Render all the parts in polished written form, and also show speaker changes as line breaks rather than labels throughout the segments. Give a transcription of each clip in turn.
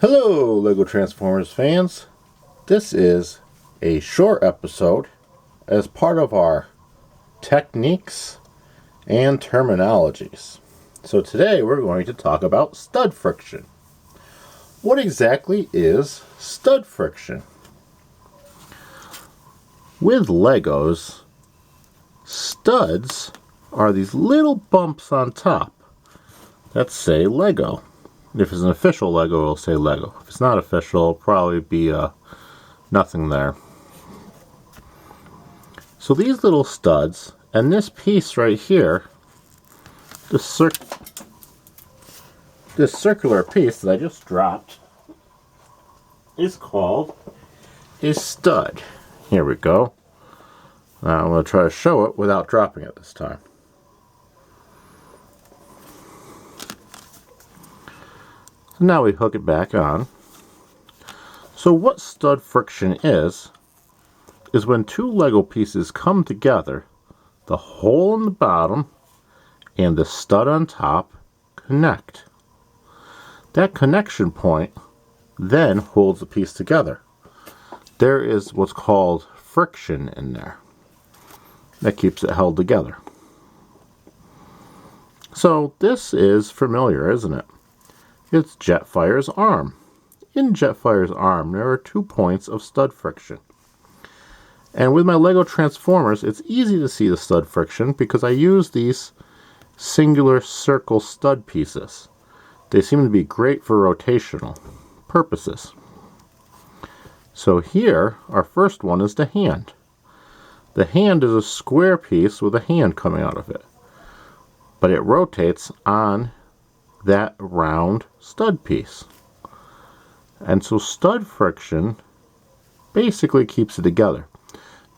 Hello, Legotransformers fans. This is a short episode as part of our techniques and terminologies. So today we're going to talk about stud friction. What exactly is stud friction? With Legos, studs are these little bumps on top that say Lego. If it's an official Lego, it'll say Lego. If it's not official, it'll probably be nothing there. So these little studs, and this piece right here, this circular piece that I just dropped, is called a stud. Here we go. I'm going to try to show it without dropping it this time. So now we hook it back on. So what stud friction is when two Lego pieces come together, the hole in the bottom and the stud on top connect. That connection point then holds the piece together. There is what's called friction in there. That keeps it held together. So this is familiar, isn't it? It's Jetfire's arm. In Jetfire's arm, there are 2 points of stud friction. And with my Legotransformers, it's easy to see the stud friction because I use these singular circle stud pieces. They seem to be great for rotational purposes. So here, our first one is the hand. The hand is a square piece with a hand coming out of it. But it rotates on that round stud piece. And so stud friction basically keeps it together.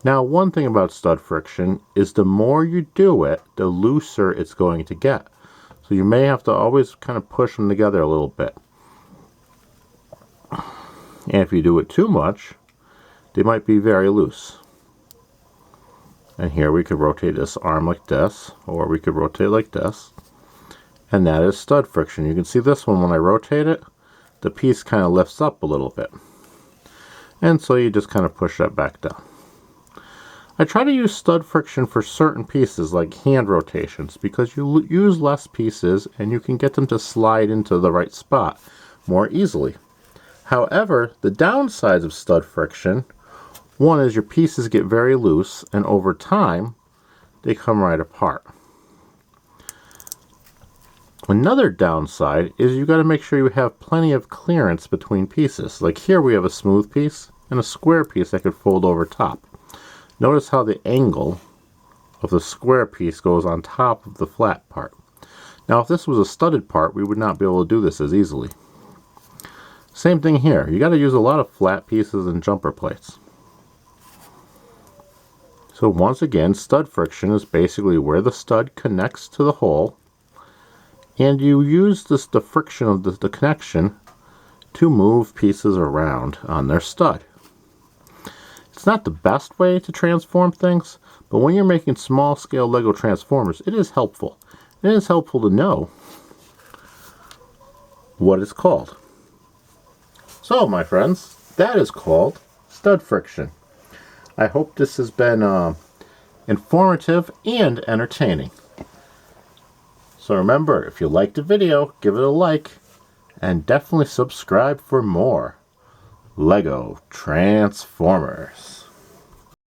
Now, one thing about stud friction is the more you do it, the looser it's going to get. So you may have to always kind of push them together a little bit. And if you do it too much, they might be very loose. And here we could rotate this arm like this, or we could rotate like this. And that is stud friction. You can see this one, when I rotate it, the piece kind of lifts up a little bit. And so you just kind of push that back down. I try to use stud friction for certain pieces like hand rotations because you use less pieces and you can get them to slide into the right spot more easily. However, the downsides of stud friction, one is your pieces get very loose and over time they come right apart. Another downside is you got to make sure you have plenty of clearance between pieces. Like here we have a smooth piece and a square piece that could fold over top. Notice how the angle of the square piece goes on top of the flat part. Now if this was a studded part, we would not be able to do this as easily. Same thing here. You got to use a lot of flat pieces and jumper plates. So once again, stud friction is basically where the stud connects to the hole, and you use the friction of the connection to move pieces around on their stud. It's not the best way to transform things, but when you're making small scale Lego Transformers, it is helpful. It is helpful to know what it's called. So my friends, that is called stud friction. I hope this has been informative and entertaining. So remember, if you liked the video, give it a like, and definitely subscribe for more Lego Transformers.